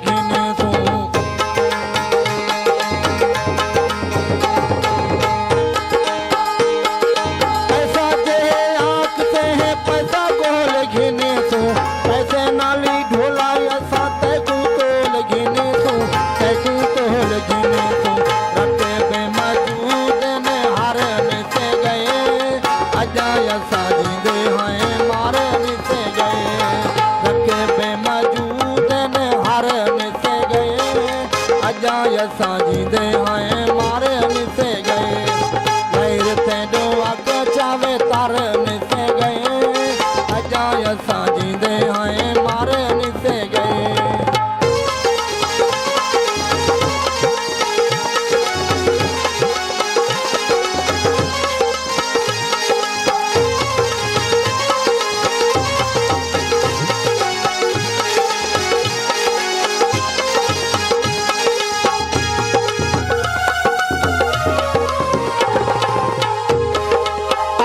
घिने सो पैसा जे आंख से है पैसा गोल घिने सो पैसे नाली ढोला ऐसा तैकू तोल घिने सो तैकू तोल घिने सो रखे बे मौजूद ने हारन से गए अजा ऐसा जिंदे हैं मारन से गए रखे बे मौजूद ने हारन से गए अजा ऐसा जिंदे हैं मारन से गए गैर ते दो आग चावे तारन से गए अजा ऐसा जिंदे हैं मारन से गए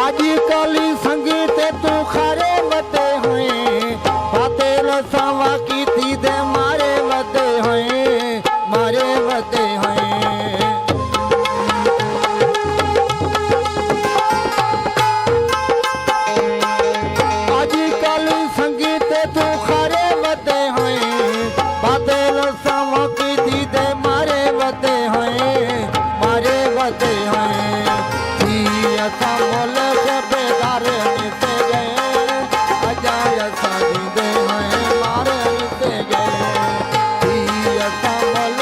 आजकली संगीत तू खरे बते हैं बातें लसावा की थी दे मारे बते हैं मारे बते हैं आजकली संगीत तू खरे बते हैं बातें लसावा की थी दे मारे बते हैं मारे बते हैं ऐसा मोल बेदार से गए अजा ऐसा जिंदे हैं मारन से गए ऐसा मोल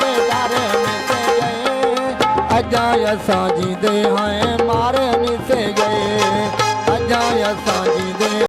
बेदार से गए अजा ऐसा जिंदे हैं मारन से गए